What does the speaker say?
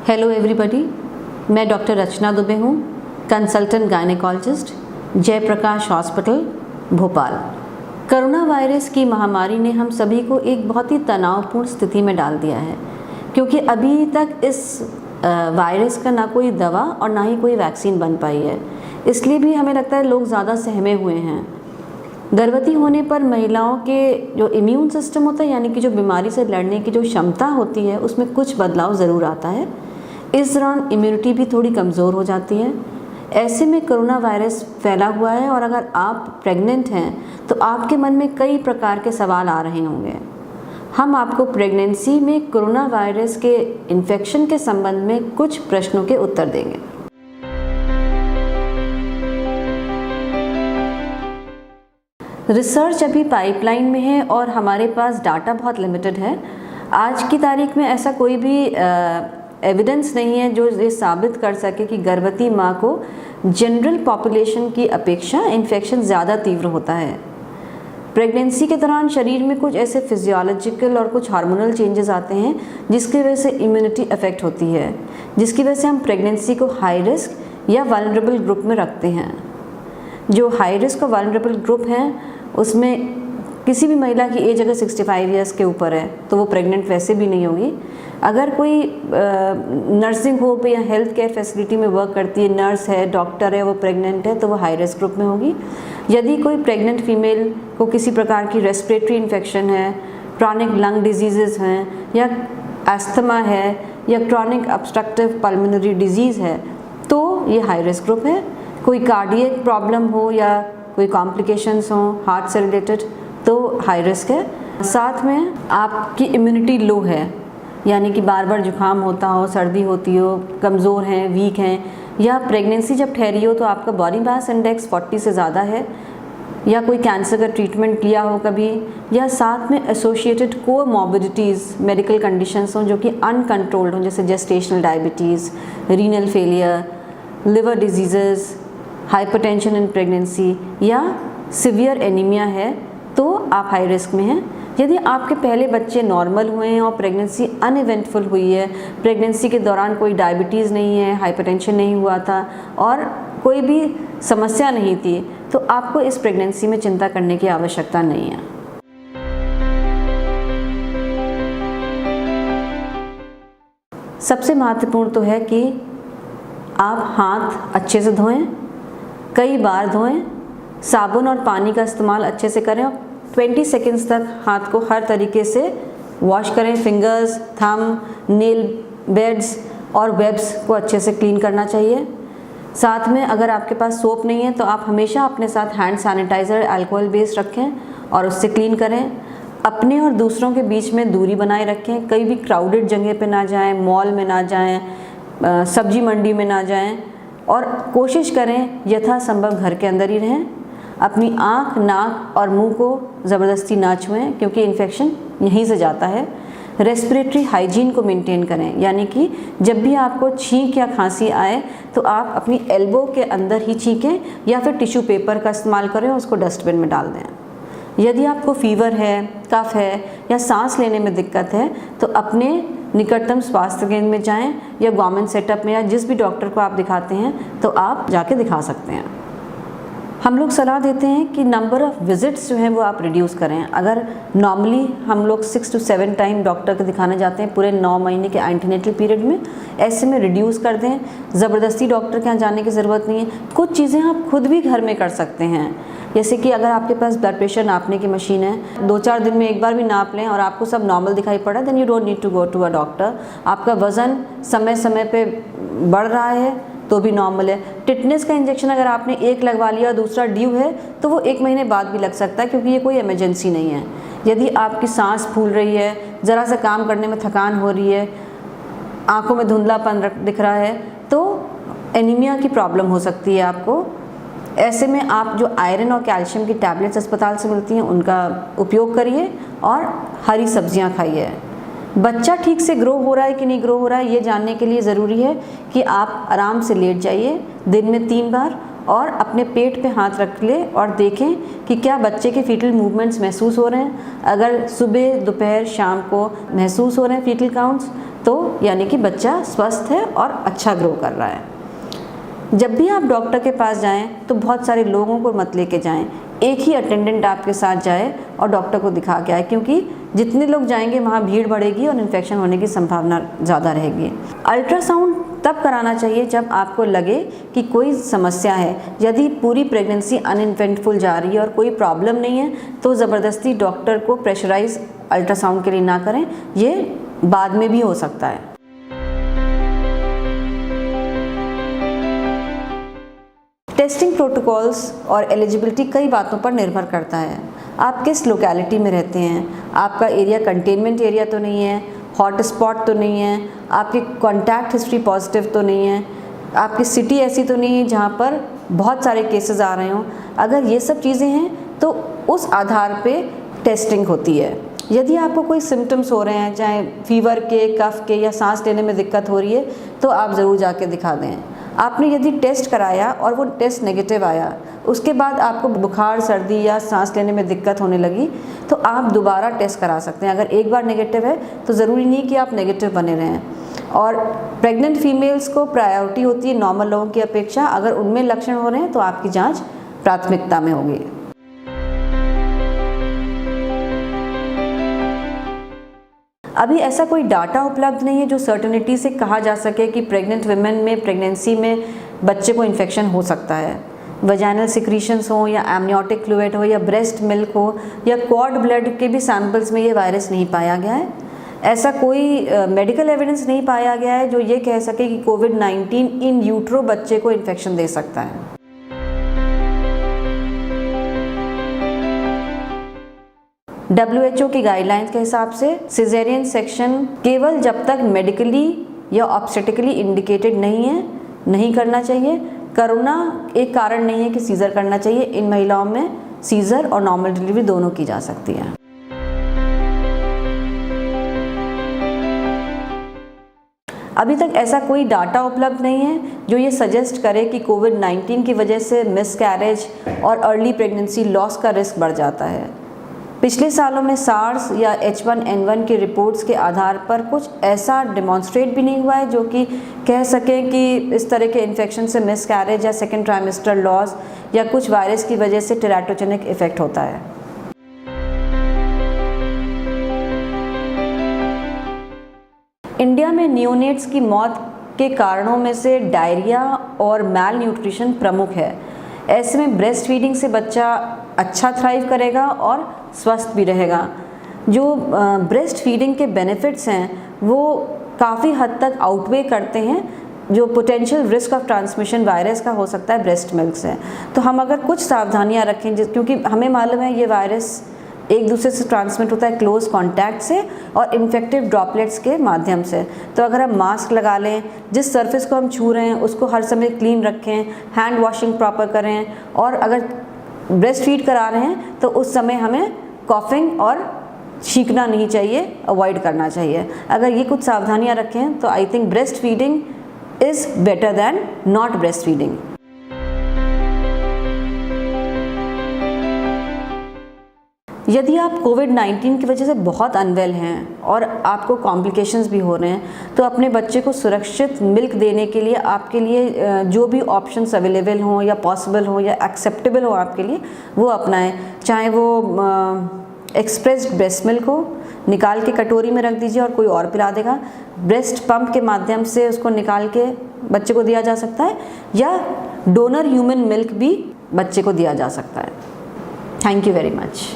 Hello everybody, मैं doctor Rachna Dubey हूँ, consultant gynaecologist, Jaiprakash hospital Bhopal. Corona virus की महामारी ने हम सभी को एक बहुत ही तनावपूर्ण स्थिति में डाल दिया है, क्योंकि अभी तक इस वायरस का ना कोई दवा और ना ही कोई वैक्सीन बन पाई है। इसलिए भी हमें लगता है लोग ज़्यादा सहमे हुए हैं। गर्भवती होने पर महिलाओं के जो इम्यून सिस्टम होता है, यानी कि जो बीमारी से लड़ने की जो क्षमता होती है, उसमें कुछ बदलाव ज़रूर आता है। इस दौरान इम्यूनिटी भी थोड़ी कमज़ोर हो जाती है। ऐसे में कोरोना वायरस फैला हुआ है और अगर आप प्रेग्नेंट हैं तो आपके मन में कई प्रकार के सवाल आ रहे होंगे। हम आपको प्रेगनेंसी में कोरोना वायरस के इन्फेक्शन के संबंध में कुछ प्रश्नों के उत्तर देंगे। रिसर्च अभी पाइपलाइन में है और हमारे पास डाटा बहुत लिमिटेड है। आज की तारीख में ऐसा कोई भी एविडेंस नहीं है जो ये साबित कर सके कि गर्भवती माँ को जनरल पॉपुलेशन की अपेक्षा इन्फेक्शन ज़्यादा तीव्र होता है। प्रेगनेंसी के दौरान शरीर में कुछ ऐसे फिजियोलॉजिकल और कुछ हार्मोनल चेंजेस आते हैं जिसकी वजह से इम्यूनिटी अफेक्ट होती है, जिसकी वजह से हम प्रेगनेंसी को हाई रिस्क या वल्नरेबल ग्रुप में रखते हैं। जो हाई रिस्क और वल्नरेबल ग्रुप हैं उसमें किसी भी महिला की एज अगर 65 ईयर्स के ऊपर है तो वो प्रेग्नेंट वैसे भी नहीं होगी। अगर कोई नर्सिंग होम या हेल्थ केयर फैसिलिटी में वर्क करती है, नर्स है, डॉक्टर है, वो प्रेग्नेंट है तो वो हाई रिस्क ग्रुप में होगी। यदि कोई प्रेग्नेंट फीमेल को किसी प्रकार की रेस्पिरेटरी इन्फेक्शन है, क्रॉनिक लंग डिजीज़ हैं या अस्थमा है या क्रॉनिक ऑब्स्ट्रक्टिव पल्मोनरी डिजीज़ है तो ये हाई रिस्क ग्रुप है। कोई कार्डियक प्रॉब्लम हो या कोई कॉम्प्लिकेशंस हो हार्ट से रिलेटेड तो हाई रिस्क है। साथ में आपकी इम्यूनिटी लो है, यानी कि बार बार जुकाम होता हो, सर्दी होती हो, कमज़ोर हैं, वीक हैं, या प्रेगनेंसी जब ठहरी हो तो आपका बॉडी मास इंडेक्स 40 से ज़्यादा है, या कोई कैंसर का ट्रीटमेंट लिया हो कभी, या साथ में एसोसिएटेड कोमॉर्बिडिटीज़ मेडिकल कंडीशंस हों जो कि अनकंट्रोल्ड हों, जैसे gestational diabetes, renal failure, liver disease, hypertension in pregnancy या सिवियर एनीमिया है तो आप हाई रिस्क में हैं। यदि आपके पहले बच्चे नॉर्मल हुए हैं और प्रेगनेंसी अनइवेंटफुल हुई है, प्रेगनेंसी के दौरान कोई डायबिटीज़ नहीं है, हाइपरटेंशन नहीं हुआ था और कोई भी समस्या नहीं थी, तो आपको इस प्रेगनेंसी में चिंता करने की आवश्यकता नहीं है। सबसे महत्वपूर्ण तो है कि आप हाथ अच्छे से धोएं, कई बार धोएं, साबुन और पानी का इस्तेमाल अच्छे से करें और 20 सेकेंड्स तक हाथ को हर तरीके से वॉश करें। फिंगर्स, थंब, नेल बेड्स और वेब्स को अच्छे से क्लीन करना चाहिए। साथ में अगर आपके पास सोप नहीं है तो आप हमेशा अपने साथ हैंड सैनिटाइज़र अल्कोहल बेस्ड रखें और उससे क्लीन करें। अपने और दूसरों के बीच में दूरी बनाए रखें, कहीं भी क्राउडेड जगह पे ना जाएं, मॉल में ना जाएं, सब्जी मंडी में ना जाएं और कोशिश करें यथासंभव घर के अंदर ही रहें। अपनी आँख, नाक और मुंह को ज़बरदस्ती ना छुएं क्योंकि इन्फेक्शन यहीं से जाता है। रेस्पिरेटरी हाइजीन को मेंटेन करें, यानी कि जब भी आपको छींक या खांसी आए तो आप अपनी एल्बो के अंदर ही छींकें या फिर टिश्यू पेपर का इस्तेमाल करें और उसको डस्टबिन में डाल दें। यदि आपको फीवर है, कफ है या सांस लेने में दिक्कत है तो अपने निकटतम स्वास्थ्य केंद्र में जाएं या गवर्नमेंट सेटअप में या जिस भी डॉक्टर को आप दिखाते हैं तो आप जाके दिखा सकते हैं। हम लोग सलाह देते हैं कि नंबर ऑफ़ विज़िट्स जो हैं वो आप रिड्यूस करें। अगर नॉर्मली हम लोग 6 to 7 टाइम डॉक्टर को दिखाने जाते हैं पूरे 9 महीने के एंटीनेटल पीरियड में, ऐसे में रिड्यूस कर दें। ज़बरदस्ती डॉक्टर के यहाँ जाने की ज़रूरत नहीं है। कुछ चीज़ें आप खुद भी घर में कर सकते हैं, जैसे कि अगर आपके पास ब्लड प्रेशर नापने की मशीन है, 2-4 दिन में एक बार भी नाप लें और आपको सब नॉर्मल दिखाई पड़ा, then you don't need to go to a doctor. आपका वज़न समय समय पे बढ़ रहा है तो भी नॉर्मल है। टिटनेस का इंजेक्शन अगर आपने एक लगवा लिया और दूसरा ड्यू है तो वो 1 महीने बाद भी लग सकता है, क्योंकि ये कोई इमरजेंसी नहीं है। यदि आपकी सांस फूल रही है, ज़रा सा काम करने में थकान हो रही है, आँखों में धुंधलापन दिख रहा है तो एनीमिया की प्रॉब्लम हो सकती है आपको। ऐसे में आप जो आयरन और कैल्शियम की टैबलेट्स अस्पताल से मिलती हैं उनका उपयोग करिए और हरी सब्जियां खाइए। बच्चा ठीक से ग्रो हो रहा है कि नहीं ग्रो हो रहा है ये जानने के लिए ज़रूरी है कि आप आराम से लेट जाइए दिन में 3 बार और अपने पेट पे हाथ रख ले और देखें कि क्या बच्चे के फीटल मूवमेंट्स महसूस हो रहे हैं। अगर सुबह, दोपहर, शाम को महसूस हो रहे हैं फीटल काउंट्स तो यानी कि बच्चा स्वस्थ है और अच्छा ग्रो कर रहा है। जब भी आप डॉक्टर के पास जाएं तो बहुत सारे लोगों को मत लेके जाएं, एक ही अटेंडेंट आपके साथ जाए और डॉक्टर को दिखा के आए, क्योंकि जितने लोग जाएंगे वहाँ भीड़ बढ़ेगी और इन्फेक्शन होने की संभावना ज़्यादा रहेगी। अल्ट्रासाउंड तब कराना चाहिए जब आपको लगे कि कोई समस्या है। यदि पूरी प्रेगनेंसी अनइवेंटफुल जा रही है और कोई प्रॉब्लम नहीं है तो ज़बरदस्ती डॉक्टर को प्रेशराइज अल्ट्रासाउंड के लिए ना करें, ये बाद में भी हो सकता है। टेस्टिंग प्रोटोकॉल्स और एलिजिबिलिटी कई बातों पर निर्भर करता है। आप किस लोकेलिटी में रहते हैं, आपका एरिया कंटेनमेंट एरिया तो नहीं है, हॉट स्पॉट तो नहीं है, आपकी कॉन्टैक्ट हिस्ट्री पॉजिटिव तो नहीं है, आपकी सिटी ऐसी तो नहीं है जहाँ पर बहुत सारे केसेस आ रहे हों। अगर ये सब चीज़ें हैं तो उस आधार पे टेस्टिंग होती है। यदि आपको कोई सिम्टम्स हो रहे हैं, चाहे फीवर के, कफ के या सांस लेने में दिक्कत हो रही है, तो आप ज़रूर जाके दिखा दें। आपने यदि टेस्ट कराया और वो टेस्ट नेगेटिव आया, उसके बाद आपको बुखार, सर्दी या सांस लेने में दिक्कत होने लगी, तो आप दोबारा टेस्ट करा सकते हैं। अगर एक बार नेगेटिव है तो ज़रूरी नहीं कि आप नेगेटिव बने रहें। और प्रेग्नेंट फीमेल्स को प्रायोरिटी होती है नॉर्मल लोगों की अपेक्षा। अगर उनमें लक्षण हो रहे हैं तो आपकी जांच प्राथमिकता में होगी। अभी ऐसा कोई डाटा उपलब्ध नहीं है जो सर्टेनिटी से कहा जा सके कि प्रेग्नेंट वुमेन में प्रेगनेंसी में बच्चे को इन्फेक्शन हो सकता है। वजाइनल सिक्रीशंस हो या एमनियोटिक फ्लूइड हो या ब्रेस्ट मिल्क हो या कॉर्ड ब्लड के भी सैंपल्स में ये वायरस नहीं पाया गया है। ऐसा कोई मेडिकल एविडेंस नहीं पाया गया है जो ये कह सके कि कोविड-19 इन यूट्रो बच्चे को इन्फेक्शन दे सकता है। WHO की गाइडलाइंस के हिसाब से सिजेरियन सेक्शन केवल जब तक मेडिकली या ऑब्स्टेटिकली इंडिकेटेड नहीं है, नहीं करना चाहिए। कोरोना एक कारण नहीं है कि सीज़र करना चाहिए। इन महिलाओं में सीज़र और नॉर्मल डिलीवरी दोनों की जा सकती है। अभी तक ऐसा कोई डाटा उपलब्ध नहीं है जो ये सजेस्ट करे कि कोविड-19 की वजह से मिसकैरेज और अर्ली प्रेगनेंसी लॉस का रिस्क बढ़ जाता है। पिछले सालों में सार्स या H1N1 की रिपोर्ट्स के आधार पर कुछ ऐसा डिमॉन्स्ट्रेट भी नहीं हुआ है जो कि कह सकें कि इस तरह के इन्फेक्शन से मिसकैरेज या सेकेंड ट्राइमेस्टर लॉस या कुछ वायरस की वजह से टेराटोजेनिक इफेक्ट होता है। इंडिया में नियोनेट्स की मौत के कारणों में से डायरिया और मैल न्यूट्रिशन प्रमुख है। ऐसे में ब्रेस्ट फीडिंग से बच्चा अच्छा थ्राइव करेगा और स्वस्थ भी रहेगा। जो ब्रेस्ट फीडिंग के बेनिफिट्स हैं वो काफ़ी हद तक आउटवे करते हैं जो potential risk of transmission virus का हो सकता है ब्रेस्ट मिल्क से। तो हम अगर कुछ सावधानियां रखें, क्योंकि हमें मालूम है ये वायरस एक दूसरे से ट्रांसमिट होता है क्लोज कांटेक्ट से और इन्फेक्टिव ड्रॉपलेट्स के माध्यम से। तो अगर हम मास्क लगा लें, जिस सरफेस को हम छू रहे हैं उसको हर समय क्लीन रखें, हैंड वॉशिंग प्रॉपर करें, और अगर ब्रेस्ट फीड करा रहे हैं तो उस समय हमें कॉफिंग और छींकना नहीं चाहिए, अवॉइड करना चाहिए। अगर ये कुछ सावधानियां रखें तो I think breast feeding is better than not breast feeding. यदि आप कोविड-19 की वजह से बहुत अनवेल हैं और आपको कॉम्प्लिकेशंस भी हो रहे हैं तो अपने बच्चे को सुरक्षित मिल्क देने के लिए आपके लिए जो भी ऑप्शंस अवेलेबल हों या पॉसिबल हों या एक्सेप्टेबल हो आपके लिए वो अपनाएं। चाहे वो एक्सप्रेस्ड ब्रेस्ट मिल्क हो, निकाल के कटोरी में रख दीजिए और कोई और पिला देगा। ब्रेस्ट पंप के माध्यम से उसको निकाल के बच्चे को दिया जा सकता है, या डोनर ह्यूमन मिल्क भी बच्चे को दिया जा सकता है। Thank you very much.